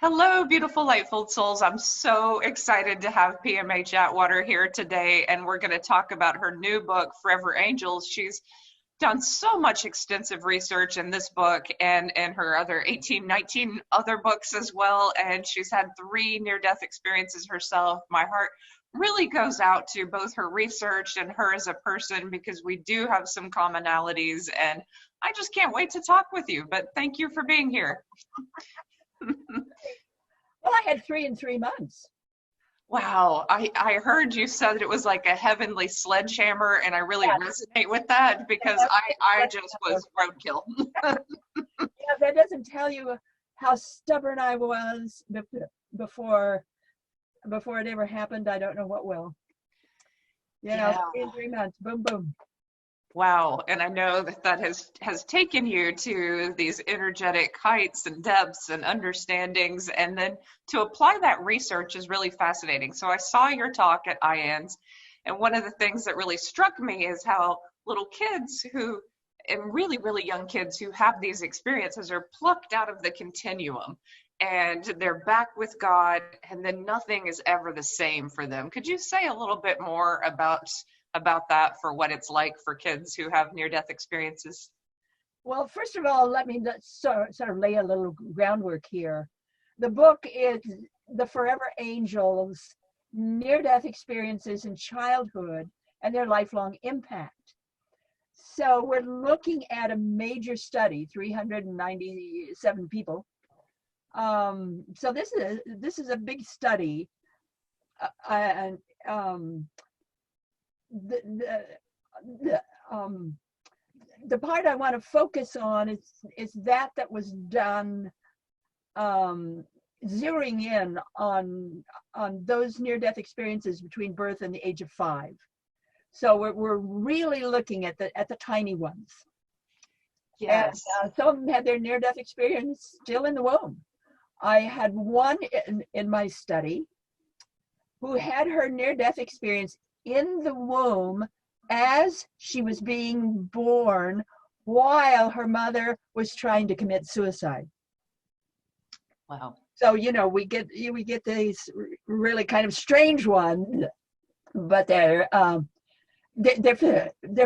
Hello, beautiful, lightful souls. I'm so excited to have PMH Atwater here today, and we're going to talk about her new book, Forever Angels. She's done so much extensive research in this book and her other 18, 19 other books as well, and she's had 3 near-death experiences herself. My heart really goes out to both her research and her as a person because we do have some commonalities, and I just can't wait to talk with you, but thank you for being here. Well, I had 3 in 3 months. Wow, I heard you said it was like a heavenly sledgehammer, and I really resonate with that because I just was roadkill. Yeah, that doesn't tell you how stubborn I was before it ever happened. I don't know what will. You know, 3 in 3 months, boom, boom. Wow, and I know that has taken you to these energetic heights and depths and understandings, and then to apply that research is really fascinating. So I saw your talk at IANS, and one of the things that really struck me is how little kids and really, really young kids who have these experiences are plucked out of the continuum, and they're back with God, and then nothing is ever the same for them. Could you say a little bit more about that for what it's like for kids who have near-death experiences? Well, first of all, let me sort of lay a little groundwork here. The book is The Forever Angels, Near-Death Experiences in Childhood and Their Lifelong Impact. So we're looking at a major study, 397 people. So this is a big study, and the part I want to focus on is that was done zeroing in on those near-death experiences between birth and the age of 5. So we're really looking at the tiny ones. Yes. And some of them had their near-death experience still in the womb. I had one in my study who had her near-death experience in the womb as she was being born while her mother was trying to commit suicide. Wow. So, you know, we get these really kind of strange ones, but they're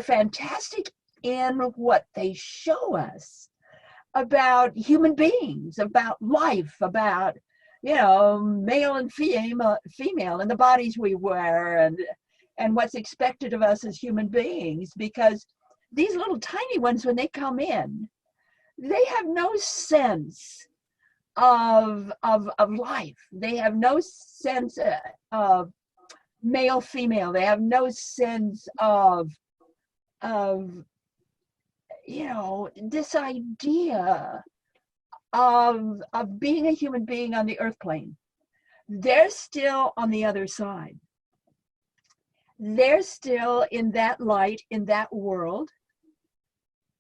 fantastic in what they show us about human beings, about life, about, you know, male and female and the bodies we wear and what's expected of us as human beings. Because these little tiny ones, when they come in, they have no sense of life. They have no sense of male, female. They have no sense of you know, this idea of being a human being on the earth plane. They're still on the other side. They're still in that light, in that world.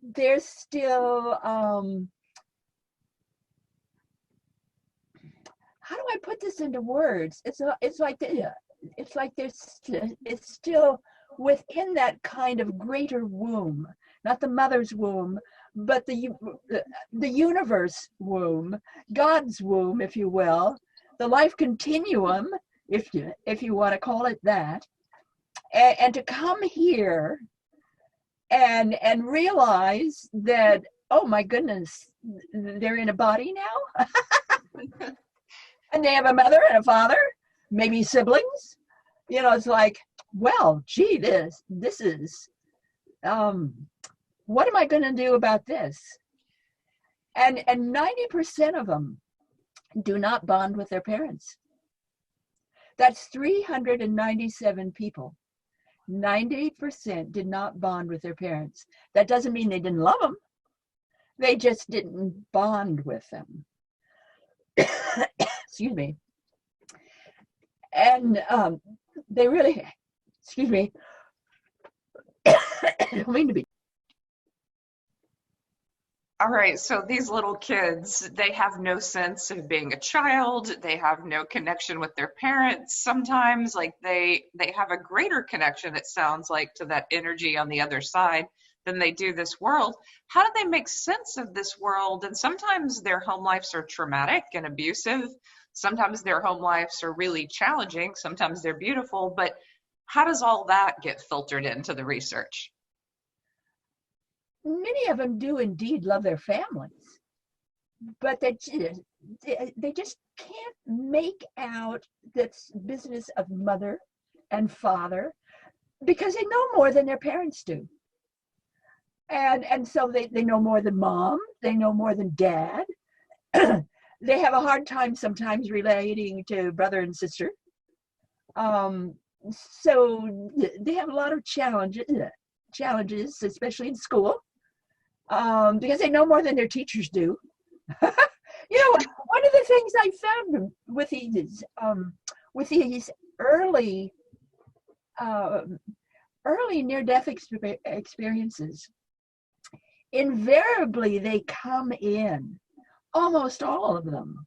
They're still, how do I put this into words? It's like it's still within that kind of greater womb, not the mother's womb, but the universe womb, God's womb, if you will, the life continuum, if you want to call it that, and to come here and realize that, oh my goodness, they're in a body now, and they have a mother and a father, maybe siblings. You know, it's like, well, gee, this is, what am I going to do about this? And 90% of them do not bond with their parents. That's 397 people. 90% did not bond with their parents. That doesn't mean they didn't love them. They just didn't bond with them. Excuse me. And they really, excuse me, I don't mean to be. All right, so these little kids, they have no sense of being a child. They have no connection with their parents sometimes. Like they have a greater connection, it sounds like, to that energy on the other side than they do this world. How do they make sense of this world? And sometimes their home lives are traumatic and abusive. Sometimes their home lives are really challenging. Sometimes they're beautiful. But how does all that get filtered into the research? Many of them do indeed love their families, but they just can't make out this business of mother and father because they know more than their parents do. And so they know more than mom, they know more than dad. They have a hard time sometimes relating to brother and sister. So they have a lot of challenges, especially in school, because they know more than their teachers do. You know, one of the things I found with these early near-death experiences, invariably they come in, almost all of them,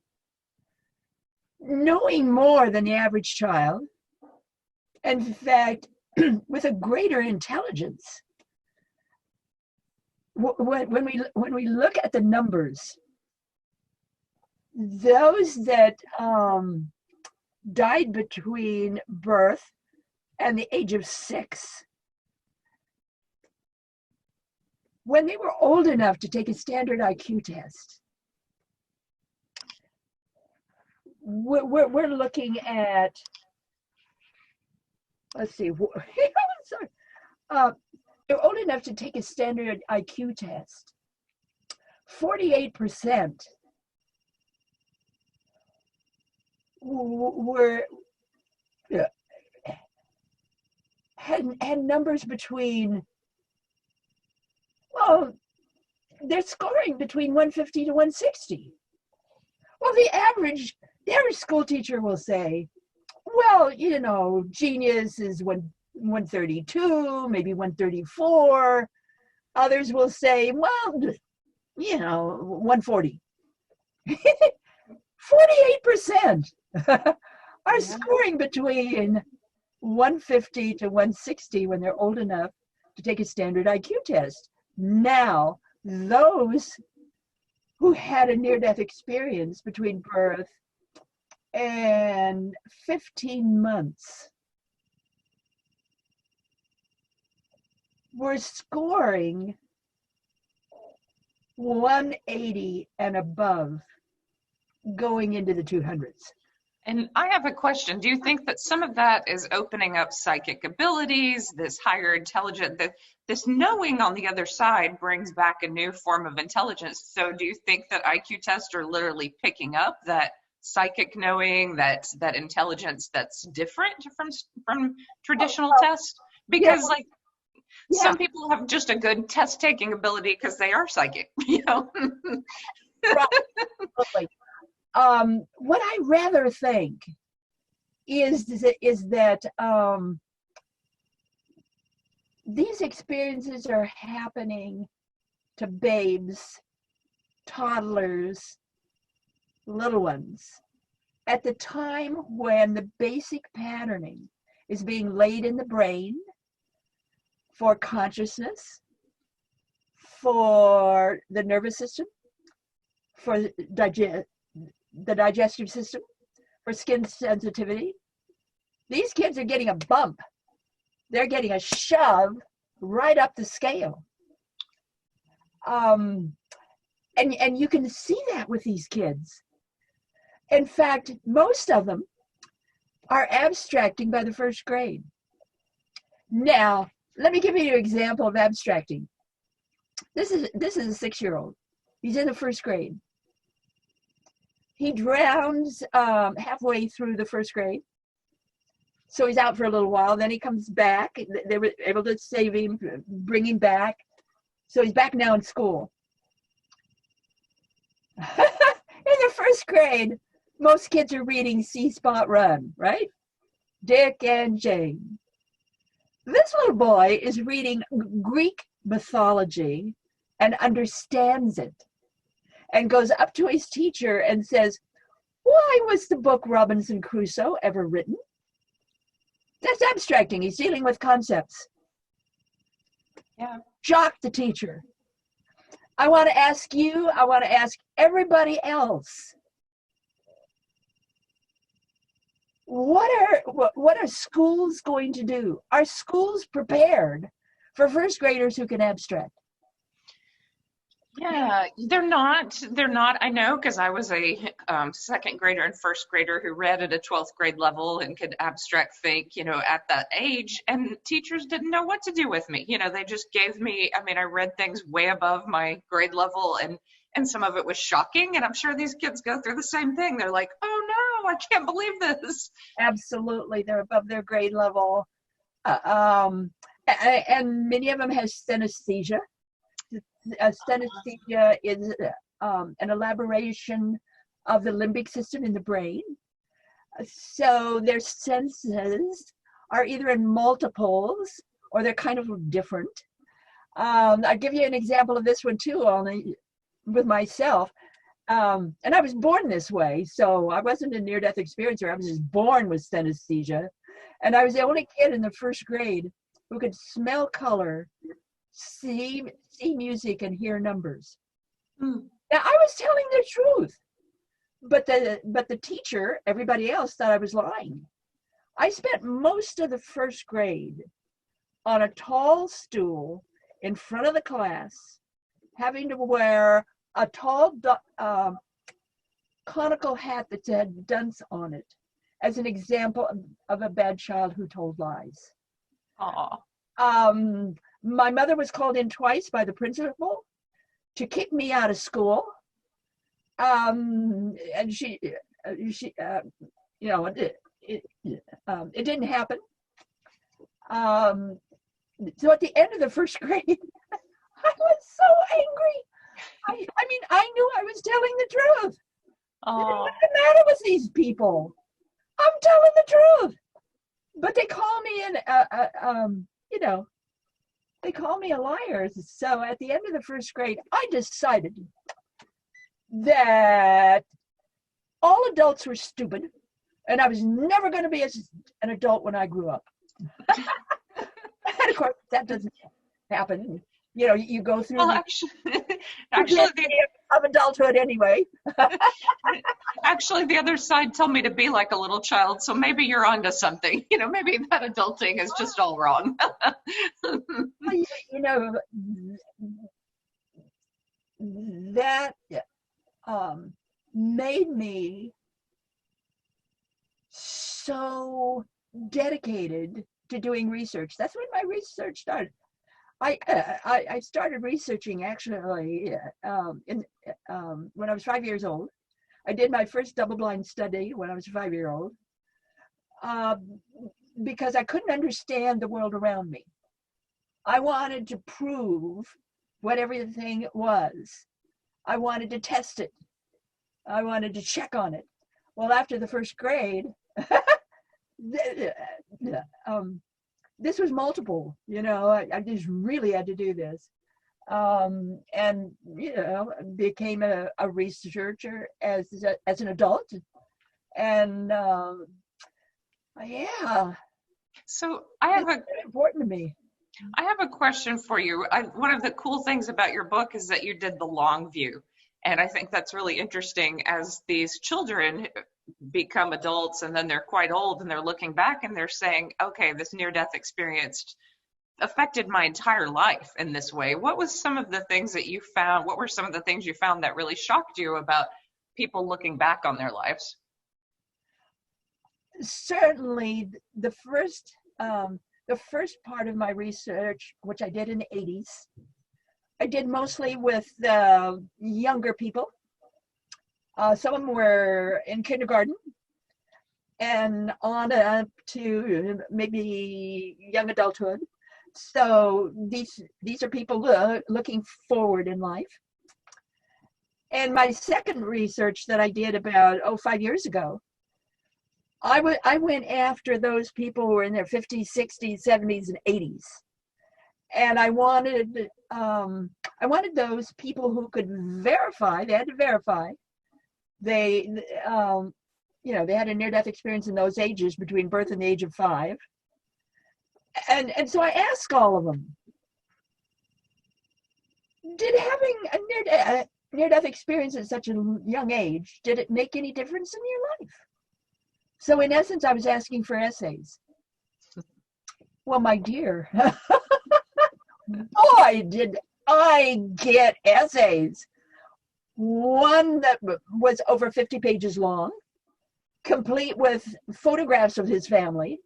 knowing more than the average child. In fact, with a greater intelligence. When we look at the numbers, those that died between birth and the age of 6, when they were old enough to take a standard IQ test, we're looking at, let's see, sorry. They're old enough to take a standard IQ test. 48% had numbers between, well, they're scoring between 150 to 160. Well, the average school teacher will say, well, you know, genius is 132, maybe 134. Others will say, well, you know, 140. 48% are scoring between 150 to 160 when they're old enough to take a standard IQ test. Now, those who had a near-death experience between birth and 15 months were scoring 180 and above, going into the 200s. And I have a question. Do you think that some of that is opening up psychic abilities, this higher intelligence, that this knowing on the other side brings back a new form of intelligence? So do you think that IQ tests are literally picking up that psychic knowing, that intelligence that's different from traditional tests? Because some people have just a good test taking ability because they are psychic, you know. Right. What I rather think is that these experiences are happening to babes, toddlers, little ones, at the time when the basic patterning is being laid in the brain for consciousness, for the nervous system, for the digestive system, for skin sensitivity. These kids are getting a bump. They're getting a shove right up the scale. And you can see that with these kids. In fact, most of them are abstracting by the first grade. Now, let me give you an example of abstracting. This is a 6-year-old. He's in the first grade. He drowns halfway through the first grade. So he's out for a little while. Then he comes back. They were able to save him, bring him back. So he's back now in school. In the first grade, most kids are reading See Spot Run, right? Dick and Jane. This little boy is reading Greek mythology and understands it, and goes up to his teacher and says, "Why was the book Robinson Crusoe ever written?" That's abstracting. He's dealing with concepts. Yeah. shock the teacher. I want to ask you, I want to ask everybody else, what are schools going to do? Are schools prepared for first graders who can abstract? Yeah, they're not. I know, because I was a second grader and first grader who read at a 12th grade level and could abstract think, at that age. And teachers didn't know what to do with me. They just gave me, I mean, I read things way above my grade level, and some of it was shocking. And I'm sure these kids go through the same thing. They're like, oh no, I can't believe this. Absolutely, they're above their grade level. And many of them have synesthesia. Synesthesia is an elaboration of the limbic system in the brain. So their senses are either in multiples or they're kind of different. I'll give you an example of this one too, only with myself. And I was born this way, so I wasn't a near-death experiencer. I was just born with synesthesia. And I was the only kid in the first grade who could smell color, see music, and hear numbers. Now I was telling the truth, but the teacher, everybody else, thought I was lying. I spent most of the first grade on a tall stool in front of the class, having to wear a tall conical hat that had dunce on it, as an example of a bad child who told lies. Aww. My mother was called in twice by the principal to kick me out of school. And she it didn't happen. So at the end of the first grade, I was so angry. I mean, I knew I was telling the truth. What's the matter with these people? I'm telling the truth. But they call me they call me a liar. So at the end of the first grade, I decided that all adults were stupid, and I was never going to be an adult when I grew up. And of course, that doesn't happen. You go through of adulthood anyway. Actually, the other side told me to be like a little child, so maybe you're onto something. Maybe that adulting is just all wrong. That made me so dedicated to doing research. That's when my research started. I started researching actually when I was 5 years old. I did my first double-blind study when I was a 5-year-old because I couldn't understand the world around me. I wanted to prove what everything was. I wanted to test it. I wanted to check on it. Well, after the first grade, this was multiple, I just really had to do this. And, became a researcher as an adult. And yeah. So it's important to me. I have a question for you. One of the cool things about your book is that you did the long view. And I think that's really interesting as these children become adults and then they're quite old and they're looking back and they're saying, okay, this near-death experience affected my entire life in this way. What was some of the things that you found? What were some of the things you found that really shocked you about people looking back on their lives? Certainly, the first part of my research, which I did in the 80s, I did mostly with younger people. Some of them were in kindergarten and on up to maybe young adulthood. So these are people looking forward in life. And my second research that I did about 5 years ago, I went after those people who were in their 50s, 60s, 70s, and 80s. And I wanted those people who could verify. They had to verify. They had a near-death experience in those ages between birth and the age of 5. And so I asked all of them, did having a near-death experience at such a young age, did it make any difference in your life? So in essence, I was asking for essays. Well, my dear, boy, did I get essays. One that was over 50 pages long, complete with photographs of his family.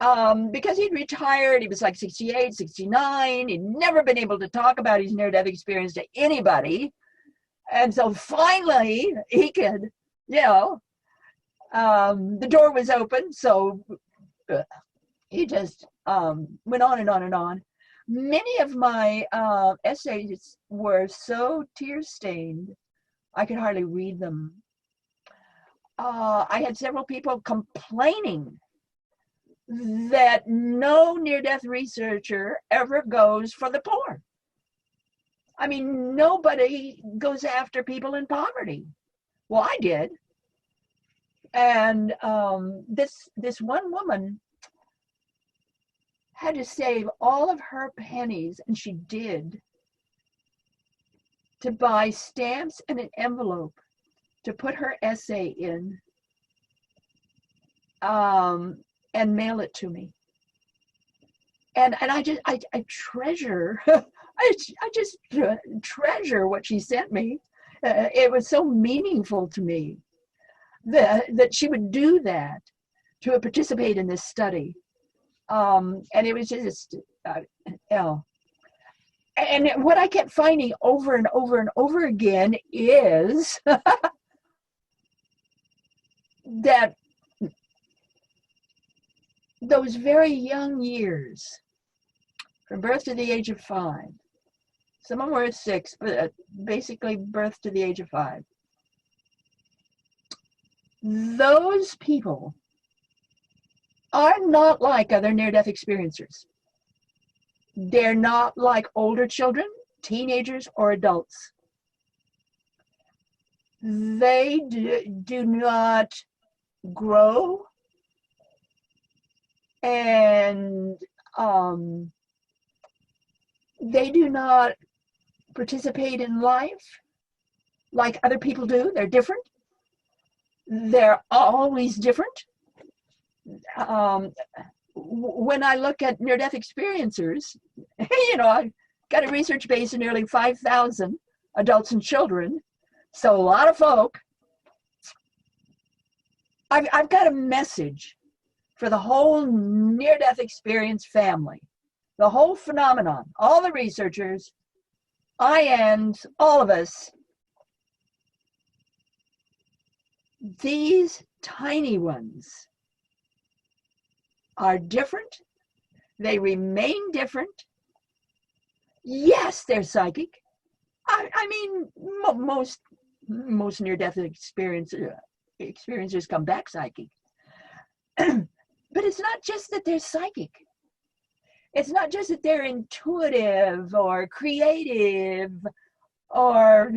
Because he'd retired, he was like 68, 69. He'd never been able to talk about his near-death experience to anybody. And so finally, he could, the door was open. So he just went on and on and on. Many of my essays were so tear-stained, I could hardly read them. I had several people complaining that no near-death researcher ever goes for the poor. I mean, nobody goes after people in poverty. Well, I did. And this one woman had to save all of her pennies, and she did, to buy stamps and an envelope to put her essay in and mail it to me. And I treasure, I just treasure what she sent me. It was so meaningful to me that she would do that to participate in this study. And it was just, and what I kept finding over and over and over again is that those very young years, from birth to the age of 5, some of them were at 6, but basically birth to the age of 5, those people are not like other near-death experiencers. They're not like older children, teenagers, or adults. They do not grow, and they do not participate in life like other people do. They're different. They're always different. When I look at near-death experiencers, I got a research base of nearly 5,000 adults and children, so a lot of folk. I've got a message for the whole near-death experience family, the whole phenomenon, all the researchers, and all of us. These tiny ones are different. They remain different. Yes, they're psychic. I mean, most near-death experiencers come back psychic. But it's not just that they're psychic. It's not just that they're intuitive or creative or,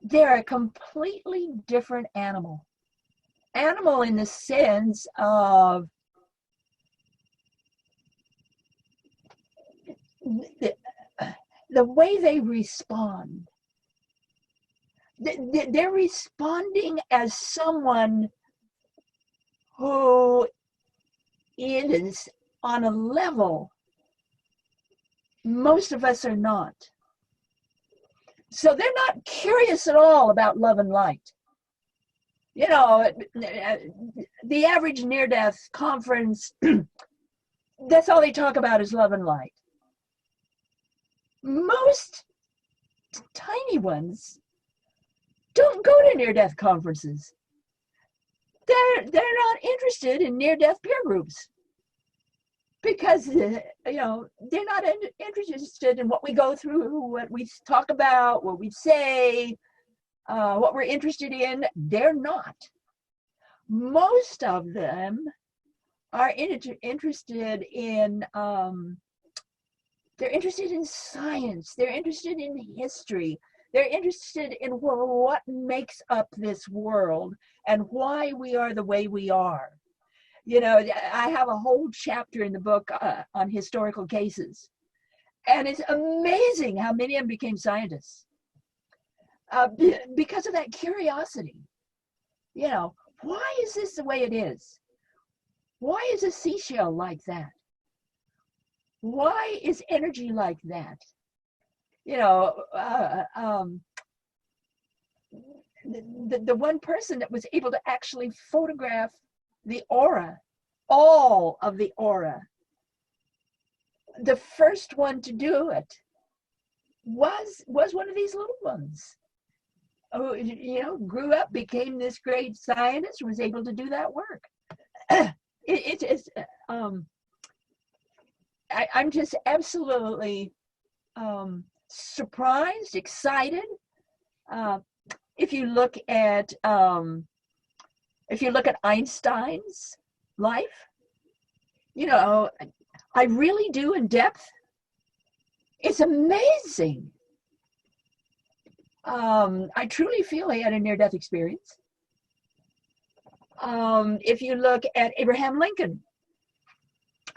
they're a completely different animal. Animal in the sense of the way they respond. They're responding as someone who is on a level most of us are not. So they're not curious at all about love and light. The average near-death conference, that's all they talk about is love and light. Most tiny ones don't go to near-death conferences. They're not interested in near-death peer groups because they're not interested in what we go through, what we talk about, what we say, what we're interested in. They're not. Most of them are interested in they're interested in science. They're interested in history. They're interested in what makes up this world and why we are the way we are. I have a whole chapter in the book on historical cases. And it's amazing how many of them became scientists because of that curiosity. You know, why is this the way it is? Why is a seashell like that? Why is energy like that? You know, the one person that was able to actually photograph the aura, all of the aura, the first one to do it was one of these little ones who, you know, grew up, became this great scientist, was able to do that work. I'm just absolutely surprised, excited. If you look at Einstein's life, you know, I really do in depth. It's amazing. I truly feel he had a near-death experience. If you look at Abraham Lincoln,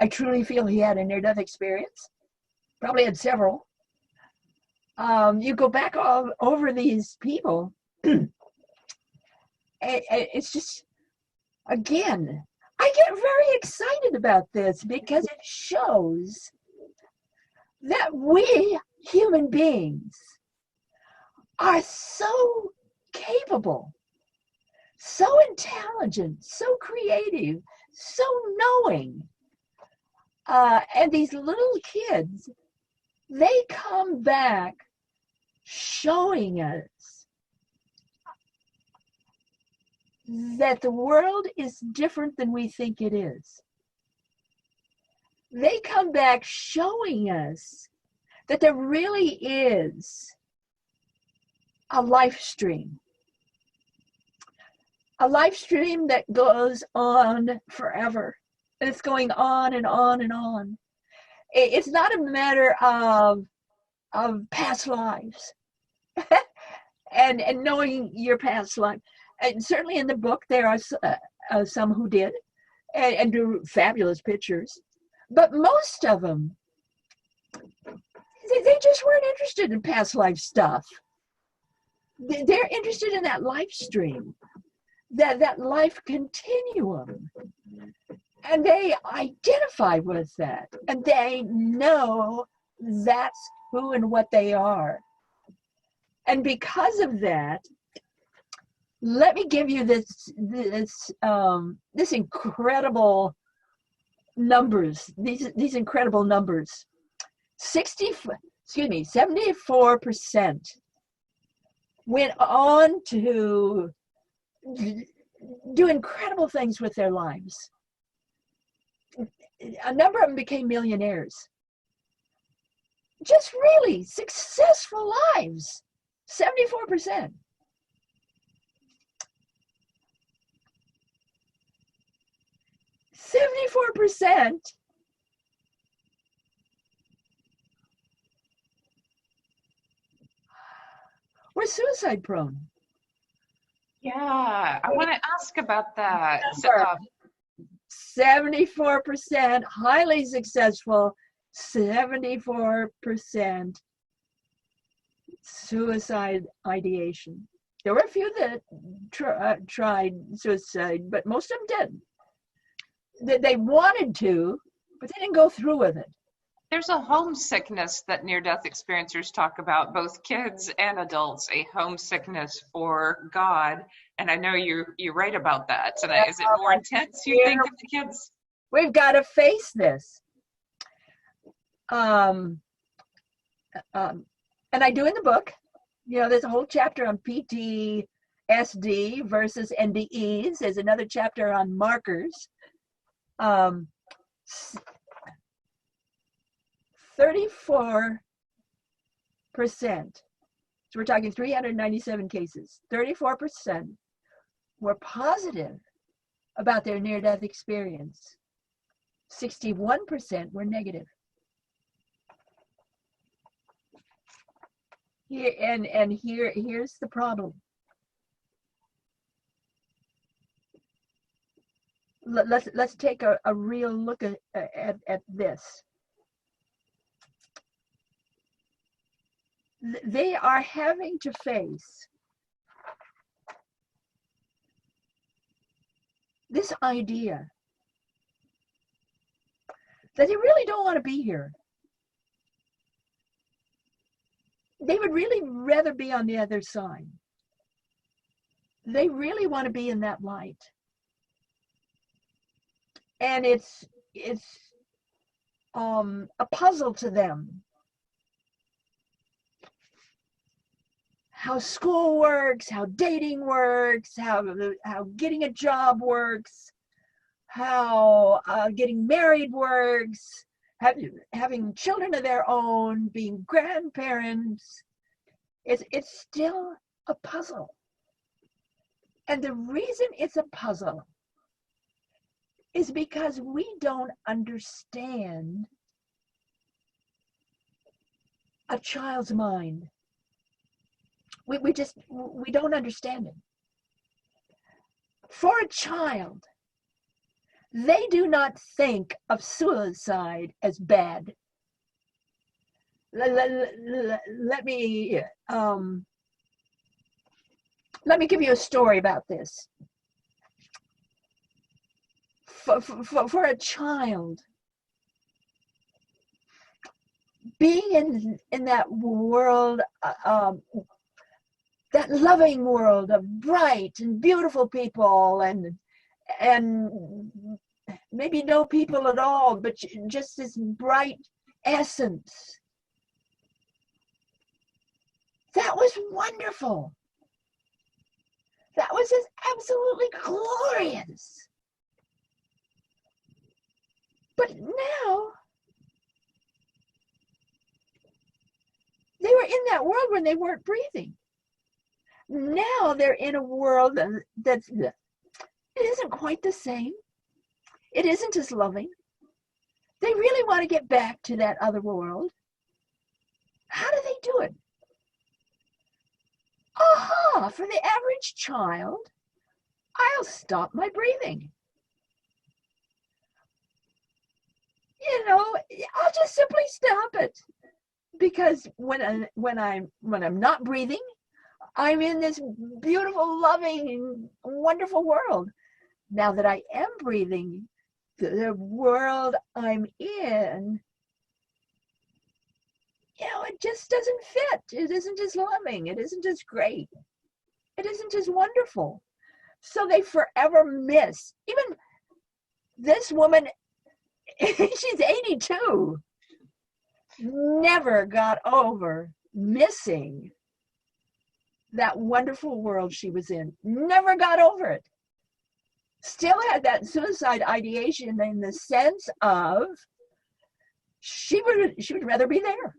I truly feel he had a near-death experience. Probably had several. You go back over these people, it's just, again, I get very excited about this because it shows that we human beings are so capable, so intelligent, so creative, so knowing. And these little kids, they come back showing us that the world is different than we think it is. They come back showing us that there really is a life stream. A life stream that goes on forever. And it's going on and on and on. It's not a matter of past lives and knowing your past life. And certainly in the book, there are some who did and do fabulous pictures. But most of them, they just weren't interested in past life stuff. They're interested in that life stream, that life continuum. And they identify with that. And they know that's who and what they are. And because of that, let me give you this incredible numbers, these incredible numbers. 74% went on to do incredible things with their lives. A number of them became millionaires. Just really successful lives. 74%. 74% were suicide prone. Yeah, I want to ask about that. 74% highly successful, 74% suicide ideation. There were a few that tried suicide, but most of them didn't. They wanted to, but they didn't go through with it. There's a homesickness that near-death experiencers talk about, both kids and adults, a homesickness for God. And I know you write about that. And is it more intense, you think, of the kids? We've got to face this. And I do in the book, you know, there's a whole chapter on PTSD versus NDEs. There's another chapter on markers. 34%, so we're talking 397 cases, 34% were positive about their near-death experience. 61% were negative. Here's the problem. Let's take a real look at this. They are having to face this idea that they really don't want to be here. They would really rather be on the other side. They really want to be in that light. And it's a puzzle to them. How school works, how dating works, how getting a job works, how getting married works, having children of their own, being grandparents. It's still a puzzle. And the reason it's a puzzle is because we don't understand a child's mind. We don't understand it. For a child, they do not think of suicide as bad. Let me give you a story about this. For a child, being in that world, that loving world of bright and beautiful people, and maybe no people at all, but just this bright essence, that was wonderful. That was just absolutely glorious. But now, they were in that world when they weren't breathing. Now they're in a world it isn't quite the same. It isn't as loving. They really want to get back to that other world. How do they do it? For the average child, I'll stop my breathing. I'll just simply stop it, because when I'm not breathing, I'm in this beautiful, loving, wonderful world. Now that I am breathing, the world I'm in, it just doesn't fit. It isn't as loving. It isn't as great. It isn't as wonderful. So they forever miss. Even this woman, she's 82, never got over missing that wonderful world she was in. Never got over it. Still had that suicide ideation in the sense of she would rather be there.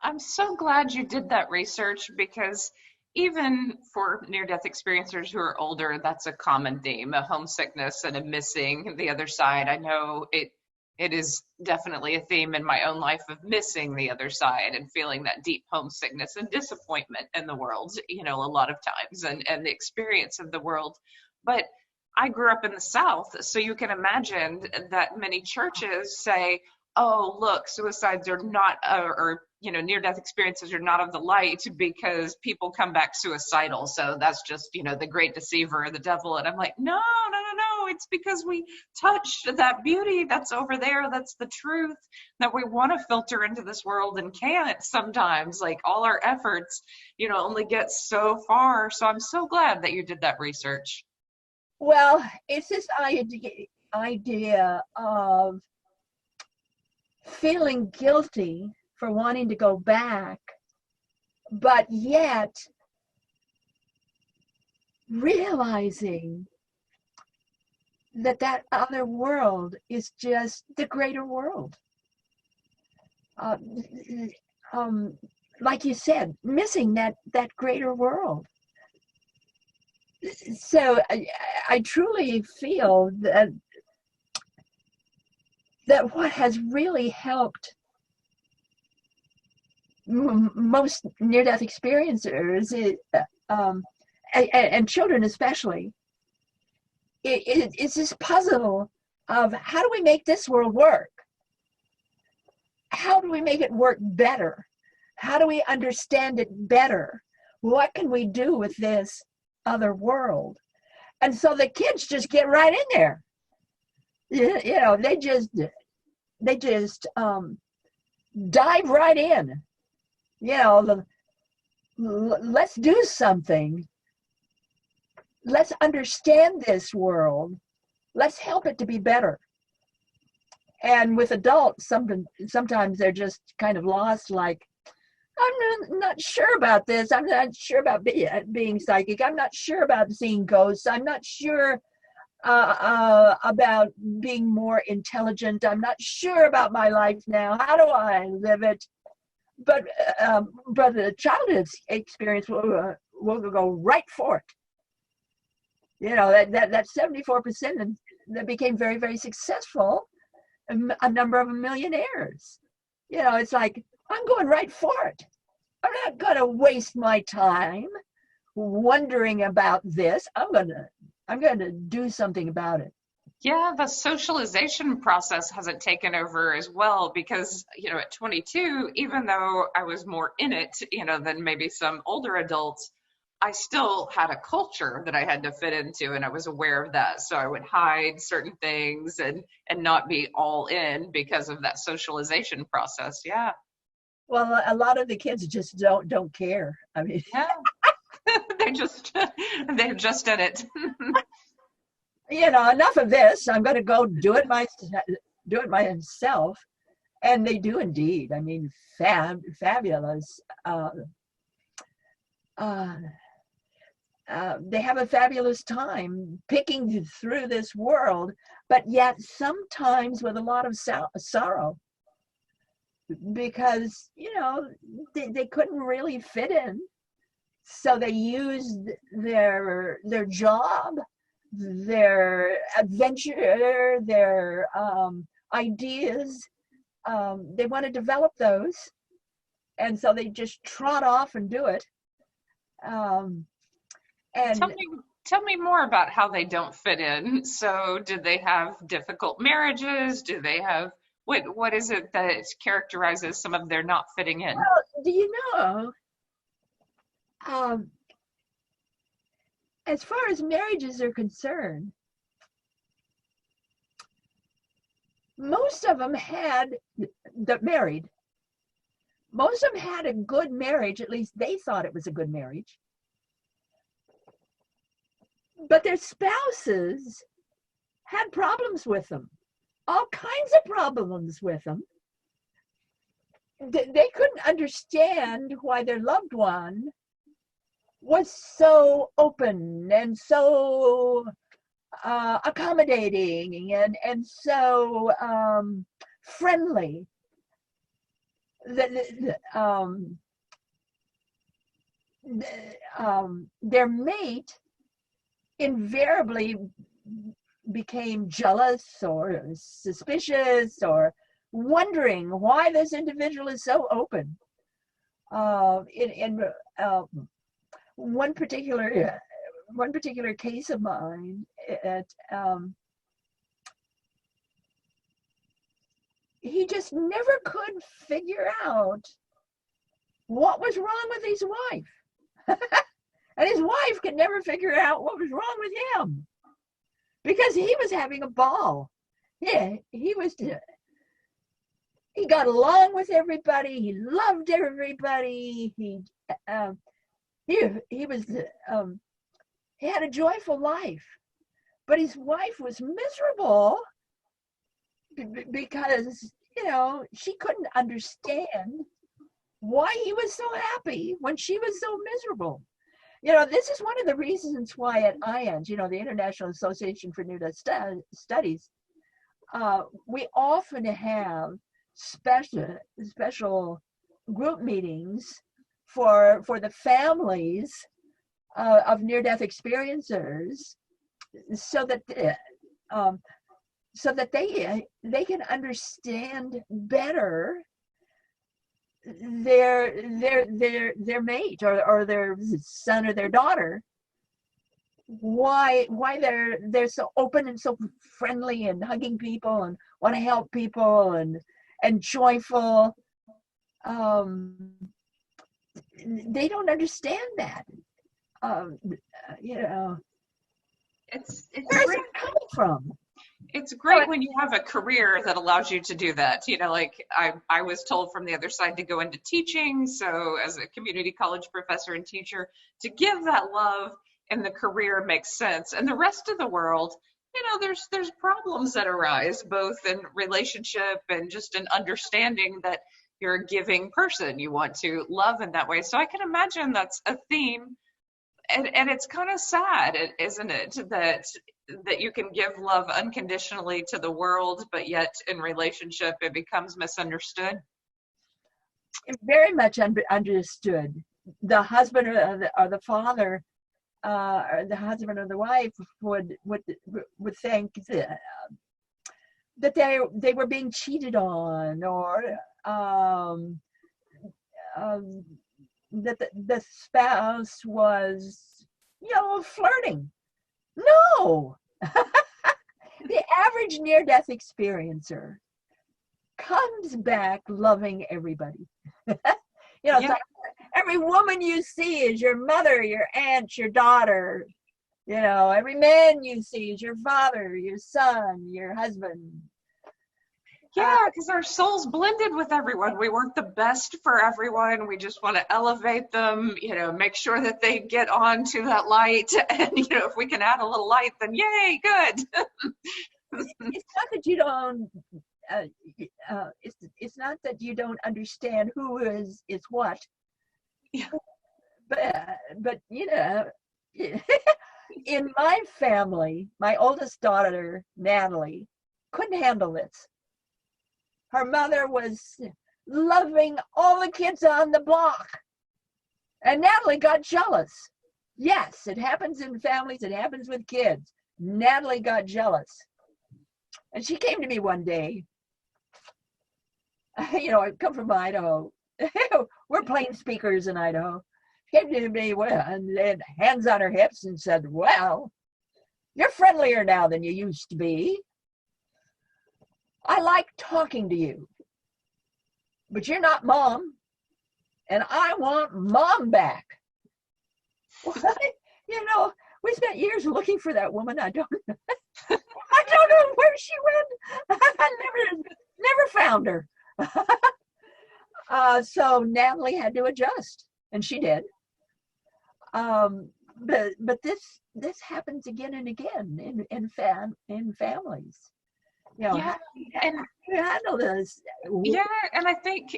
I'm so glad you did that research, because even for near-death experiencers who are older, that's a common theme, a homesickness and a missing the other side. I know it is definitely a theme in my own life of missing the other side and feeling that deep homesickness and disappointment in the world, a lot of times, and the experience of the world. But I grew up in the South, so you can imagine that many churches say, oh, look, suicides are not, or near-death experiences are not of the light because people come back suicidal. So that's just, the great deceiver, the devil. And I'm like, no. It's because we touched that beauty that's over there. That's the truth that we want to filter into this world and can't sometimes. Like, all our efforts, only get so far. So I'm so glad that you did that research. Well, it's this idea of feeling guilty for wanting to go back, but yet realizing that other world is just the greater world. Like you said, missing that greater world. So I truly feel that what has really helped most near-death experiencers and children especially, it's this puzzle of how do we make this world work? How do we make it work better? How do we understand it better? What can we do with this other world? And so the kids just get right in there. You know, they just dive right in. You know, let's do something. Let's understand this world. Let's help it to be better. And with adults, sometimes they're just kind of lost, like, I'm not sure about this. I'm not sure about being psychic. I'm not sure about seeing ghosts. I'm not sure about being more intelligent. I'm not sure about my life now. How do I live it? But the childhood experience will go right for it. You know, that 74% that became very, very successful, a number of millionaires. You know, it's like, I'm going right for it. I'm not going to waste my time wondering about this. I'm going to do something about it. Yeah, the socialization process hasn't taken over as well because, you know, at 22, even though I was more in it, you know, than maybe some older adults, I still had a culture that I had to fit into, and I was aware of that. So I would hide certain things and not be all in because of that socialization process. Yeah. Well, a lot of the kids just don't care. I mean, Yeah. they're just in it. You know, enough of this. I'm going to go do it myself, and they do indeed. I mean, fabulous. They have a fabulous time picking through this world, but yet sometimes with a lot of sorrow, because, you know, they couldn't really fit in. So they used their job, their adventure, their ideas. They want to develop those. And so they just trot off and do it. And tell me more about how they don't fit in. So did they have difficult marriages? Do they have what is it that characterizes some of their not fitting in? well, do you know, as far as marriages are concerned, most of them married. Most of them had a good marriage. At least they thought it was a good marriage. But their spouses had problems with them, all kinds of problems with them. They couldn't understand why their loved one was so open and so accommodating and so friendly. Their mate invariably became jealous or suspicious or wondering why this individual is so open. In one particular case of mine, he just never could figure out what was wrong with his wife. And his wife could never figure out what was wrong with him, because he was having a ball. Yeah, he got along with everybody. He loved everybody. He had a joyful life, but his wife was miserable because, you know, she couldn't understand why he was so happy when she was so miserable. You know, this is one of the reasons why at IANS, you know, the International Association for Near-Death Studies, we often have special group meetings for the families of near-death experiencers, so that they can understand better their mate or their son or their daughter, why they're so open and so friendly and hugging people and want to help people and joyful. they don't understand that. You know, It's where's great. it coming from? It's great when you have a career that allows you to do that. Like I was told from the other side to go into teaching. So as a community college professor and teacher, to give that love and the career makes sense. And the rest of the world, there's problems that arise both in relationship and just an understanding that you're a giving person. You want to love in that way. So I can imagine that's a theme. And it's kind of sad, isn't it, that you can give love unconditionally to the world, but yet in relationship it becomes misunderstood. Very much understood. The husband or the father, or the husband or the wife would think that they were being cheated on, or that the spouse was, flirting. No. The average near-death experiencer comes back loving everybody. Yeah. It's like every woman you see is your mother, your aunt, your daughter. Every man you see is your father, your son, your husband. Yeah, because our souls blended with everyone. We want the best for everyone. We just want to elevate them, make sure that they get on to that light. And, if we can add a little light, then yay, good. It's not that you don't, it's not that you don't understand who is what. Yeah. But in my family, my oldest daughter, Natalie, couldn't handle this. Her mother was loving all the kids on the block. And Natalie got jealous. Yes, it happens in families. It happens with kids. Natalie got jealous. And she came to me one day. I come from Idaho. We're plain speakers in Idaho. She came to me and laid hands on her hips and said, "Well, you're friendlier now than you used to be. I like talking to you, but you're not mom, and I want mom back." We spent years looking for that woman. I don't know where she went. I never found her. So Natalie had to adjust, and she did. But this happens again and again in families. Yeah, and handle this. Yeah, and I think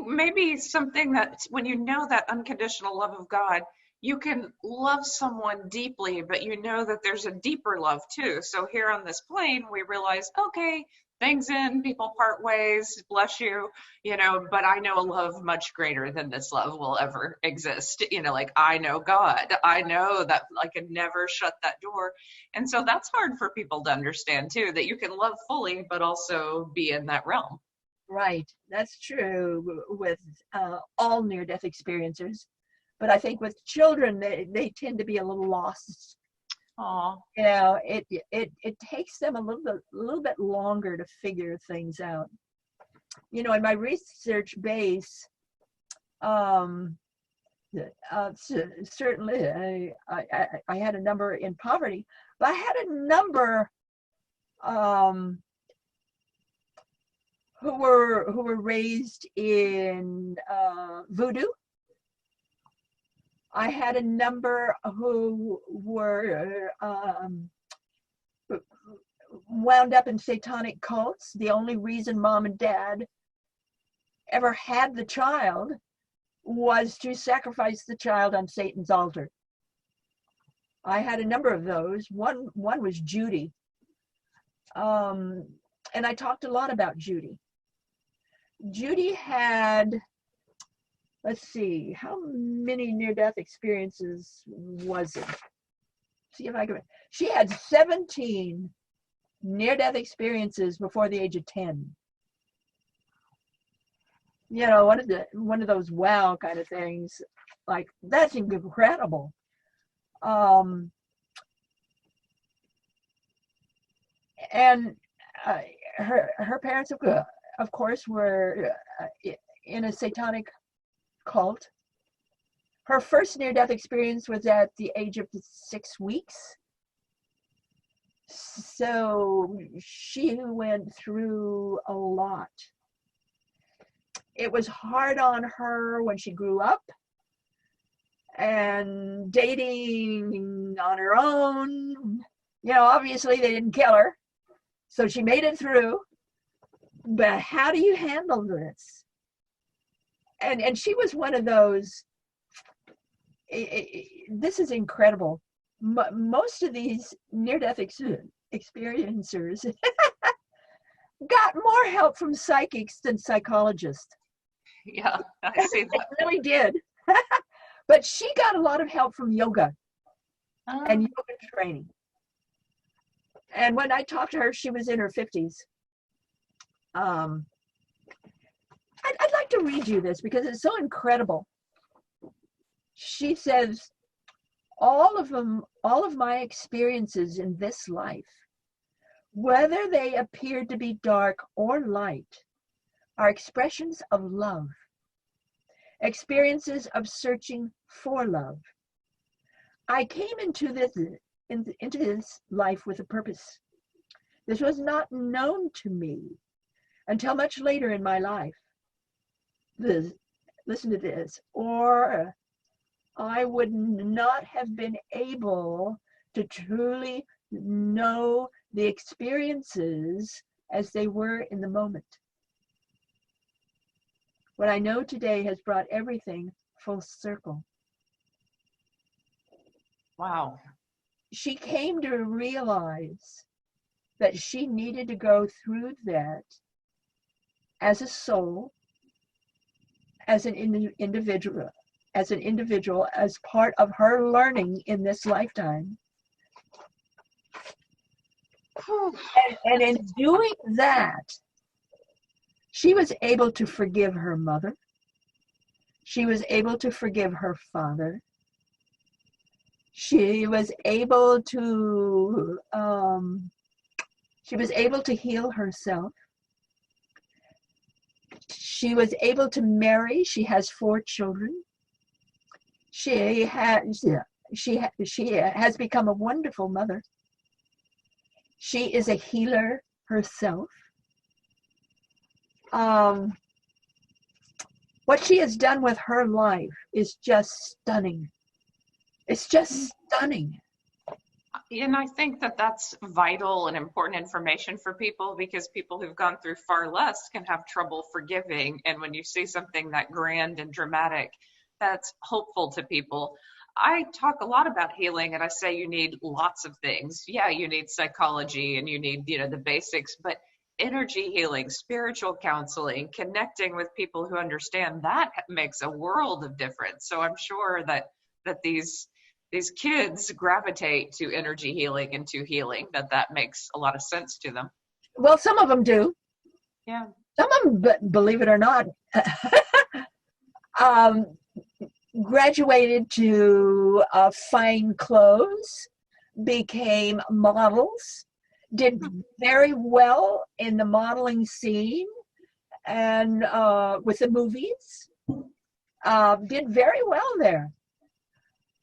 maybe something that when you know that unconditional love of God, you can love someone deeply, but you know that there's a deeper love too. So here on this plane, we realize, okay, things end, people part ways, bless you, but I know a love much greater than this love will ever exist. Like I know God, I know that I could never shut that door. And so that's hard for people to understand too, that you can love fully, but also be in that realm. Right, that's true with all near-death experiencers. But I think with children, they tend to be a little lost. Aww. It takes them a little bit longer to figure things out. In my research base, certainly I had a number in poverty, but I had a number who were raised in voodoo. I had a number who were wound up in satanic cults. The only reason mom and dad ever had the child was to sacrifice the child on Satan's altar. I had a number of those. One was Judy. And I talked a lot about Judy. Judy had, let's see, how many near-death experiences was it? See if I can. She had 17 near-death experiences before the age of 10. One of those wow kind of things. Like, that's incredible. And her parents, of course, were in a satanic cult. Her first near-death experience was at the age of 6 weeks. So she went through a lot. It was hard on her when she grew up and dating on her own. You know, obviously they didn't kill her, so she made it through. But how do you handle this? And she was one of those, this is incredible. Most of these near-death experiencers got more help from psychics than psychologists. Yeah, I see that. They really did. But she got a lot of help from yoga and yoga training. And when I talked to her, she was in her 50s. I'd like to read you this because it's so incredible. She says, all of my experiences in this life, whether they appear to be dark or light, are expressions of love, experiences of searching for love. I came into this life with a purpose. This was not known to me until much later in my life. Listen to this, or I would not have been able to truly know the experiences as they were in the moment. What I know today has brought everything full circle. Wow. She came to realize that she needed to go through that as a soul, as an individual, as part of her learning in this lifetime. And in doing that, she was able to forgive her mother. She was able to forgive her father. She was able to heal herself. She was able to marry. She has 4 children. She has become a wonderful mother. She is a healer herself. What she has done with her life is just stunning. It's just stunning. And I think that that's vital and important information for people, because people who've gone through far less can have trouble forgiving. And when you see something that grand and dramatic, that's hopeful to people. I talk a lot about healing, and I say you need lots of things. Yeah, you need psychology and you need, the basics, but energy healing, spiritual counseling, connecting with people who understand, that makes a world of difference. So I'm sure that these kids gravitate to energy healing and to healing, that makes a lot of sense to them. Well, some of them do. Yeah. Some of them, believe it or not, graduated to fine clothes, became models, did very well in the modeling scene and with the movies, did very well there.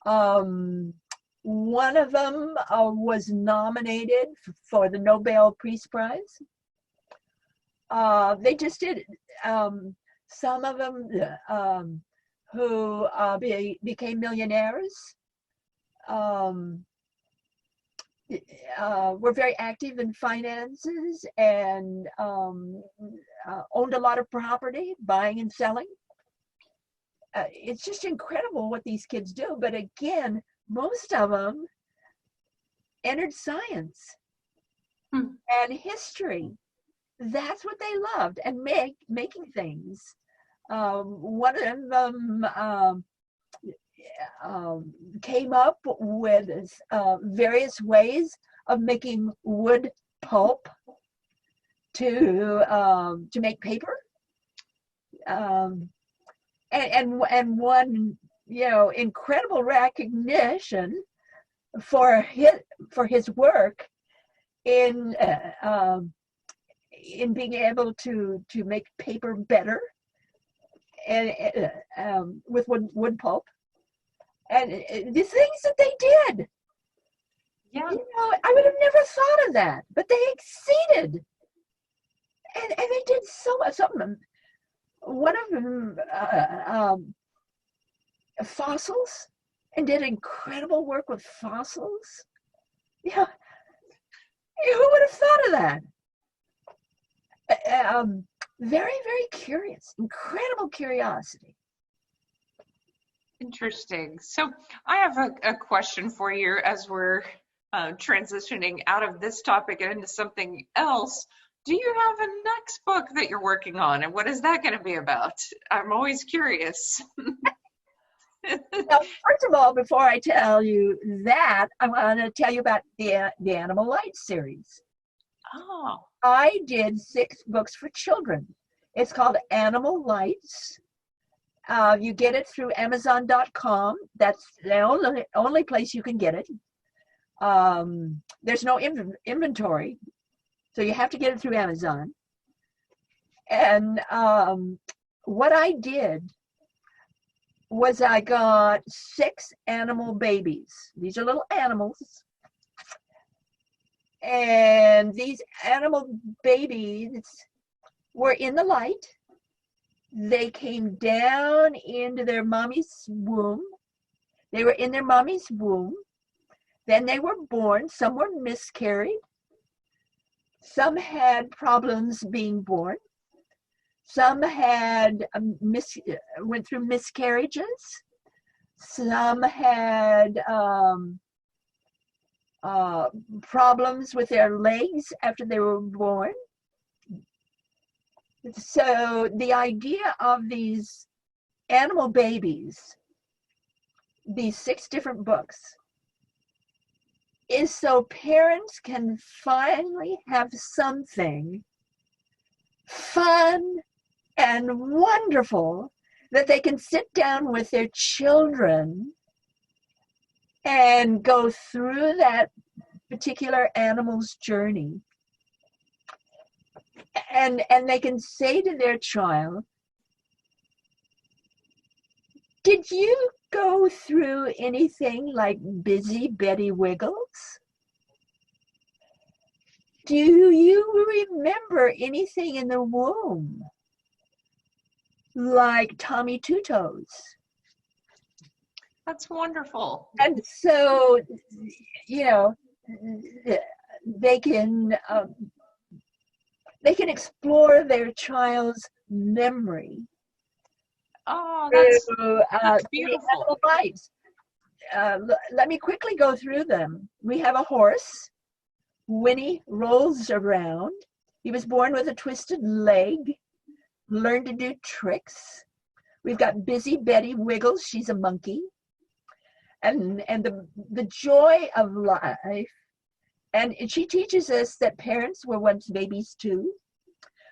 One of them was nominated for the Nobel Peace Prize. They just did. Some of them who became millionaires were very active in finances and owned a lot of property, buying and selling. It's just incredible what these kids do. But again, most of them entered science and history. That's what they loved, and making things. One of them came up with various ways of making wood pulp to make paper. And won, incredible recognition for his work in being able to make paper better and with wood pulp. and the things that they did. Yeah. You know, I would have never thought of that, but they exceeded. And they did so much. One of them, fossils, and did incredible work with fossils. Yeah, who would have thought of that? Very, very curious, incredible curiosity. Interesting. So I have a question for you as we're transitioning out of this topic and into something else. Do you have a next book that you're working on, and what is that going to be about? I'm always curious. Now, first of all, before I tell you that, I want to tell you about the Animal Light series. Oh. I did 6 books for children. It's called Animal Lights. You get it through Amazon.com. That's the only place you can get it. There's no inventory, so you have to get it through Amazon. And what I did was I got 6 animal babies. These are little animals. And these animal babies were in the light. They came down into their mommy's womb. They were in their mommy's womb. Then they were born. Some were miscarried. Some had problems being born. Some had went through miscarriages. Some had problems with their legs after they were born. So the idea of these animal babies, these 6 different books, is so parents can finally have something fun and wonderful that they can sit down with their children and go through that particular animal's journey. And they can say to their child, did you go through anything like Busy Betty Wiggles? Do you remember anything in the womb like Tommy Two Toes? That's wonderful. And so, you know, they can explore their child's memory. Oh, that's beautiful. Lives. Let me quickly go through them. We have a horse. Winnie rolls around. He was born with a twisted leg, learned to do tricks. We've got Busy Betty Wiggles. She's a monkey. And the joy of life. And she teaches us that parents were once babies too.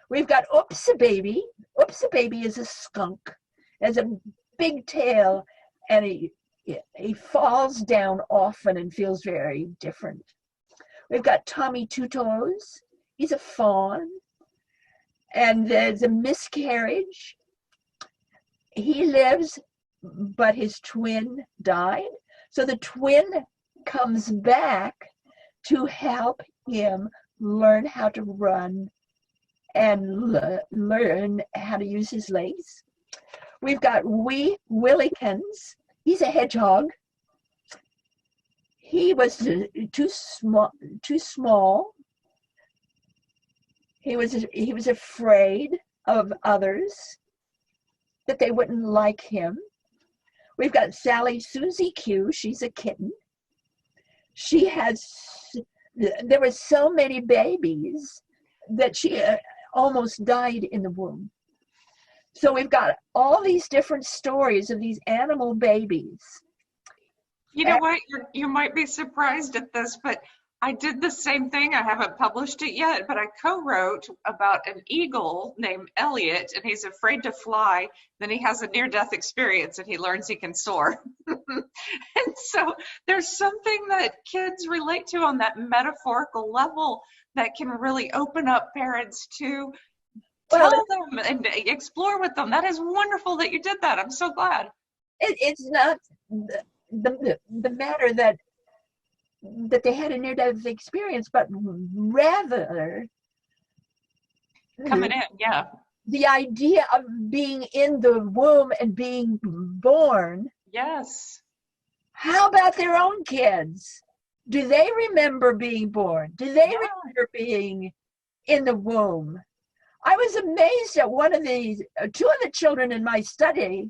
We've got Oops a Baby. Oops a Baby is a skunk. Has a big tail, and he falls down often and feels very different. We've got Tommy Two Toes. He's a fawn. And there's a miscarriage. He lives, but his twin died. So the twin comes back to help him learn how to run and learn how to use his legs. We've got Wee Willikins. He's a hedgehog. He was too small. He was afraid of others, that they wouldn't like him. We've got Sally Susie Q. She's a kitten. There were so many babies that she almost died in the womb. So we've got all these different stories of these animal babies. You know what? You might be surprised at this, but I did the same thing. I haven't published it yet, but I co-wrote about an eagle named Elliot, and he's afraid to fly. Then he has a near-death experience, and he learns he can soar. And so there's something that kids relate to on that metaphorical level that can really open up parents to tell them and explore with them. That is wonderful that you did that. I'm so glad. It's not the matter that they had a near-death experience, but rather Coming in, yeah. the idea of being in the womb and being born. Yes. How about their own kids? Do they remember being born? Do they remember being in the womb? I was amazed at one of these, two of the children in my study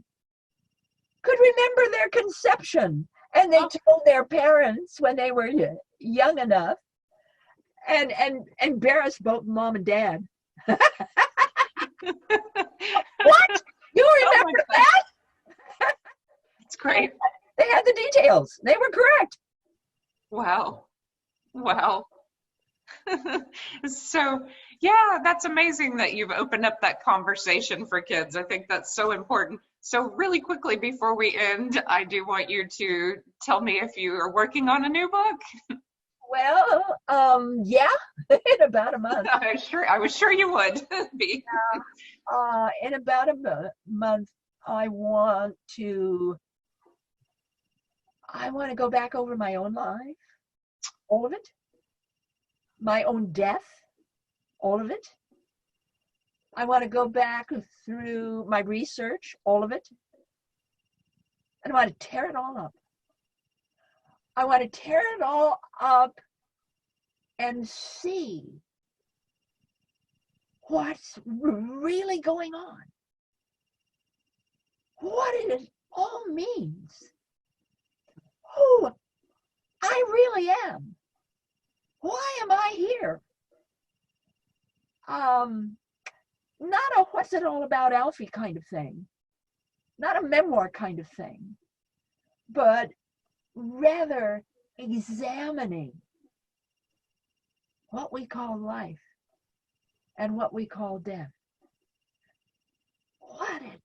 could remember their conception. And they told their parents when they were young enough, and embarrassed both mom and dad. What? You remember that? It's great. They had the details. They were correct. Wow. Wow. So, yeah, that's amazing that you've opened up that conversation for kids. I think that's so important. So really quickly before we end, I do want you to tell me if you are working on a new book. Well, yeah, in about a month. I was sure you would be. In about a month, I want to go back over my own life, all of it, my own death, all of it. I want to go back through my research, all of it. And I want to tear it all up. I want to tear it all up and see what's really going on. What it all means. Who I really am. Why am I here? Not a what's it all about Alfie kind of thing. Not a memoir kind of thing. But rather examining what we call life and what we call death. What it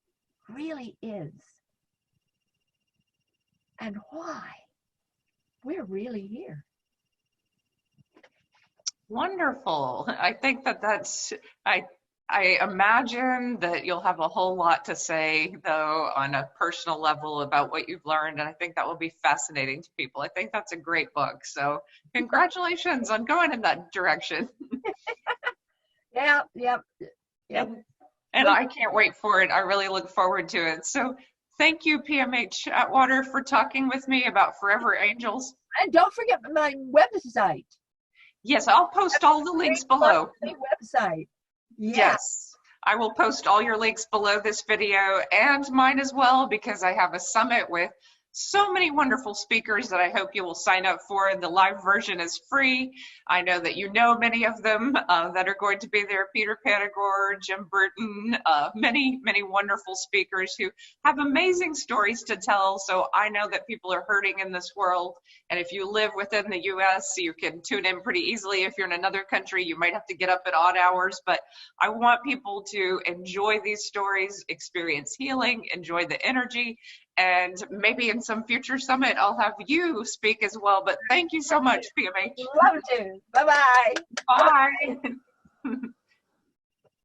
really is. And why we're really here. Wonderful. I think I imagine that you'll have a whole lot to say, though, on a personal level about what you've learned, and I think that will be fascinating to people. I think that's a great book. So congratulations on going in that direction. Yep. And I can't wait for it. I really look forward to it. So thank you, PMH Atwater, for talking with me about Forever Angels. And don't forget my website. Yes, I'll post all the links below. Website. Yeah. Yes, I will post all your links below this video and mine as well, because I have a summit with so many wonderful speakers that I hope you will sign up for. The live version is free. I know that you know many of them that are going to be there. Peter Panagore, Jim Burton, many wonderful speakers who have amazing stories to tell. So I know that people are hurting in this world. And if you live within the US, you can tune in pretty easily. If you're in another country, you might have to get up at odd hours. But I want people to enjoy these stories, experience healing, enjoy the energy. And maybe in some future summit, I'll have you speak as well. But thank you so much, PMH. Love to. Bye-bye. Bye.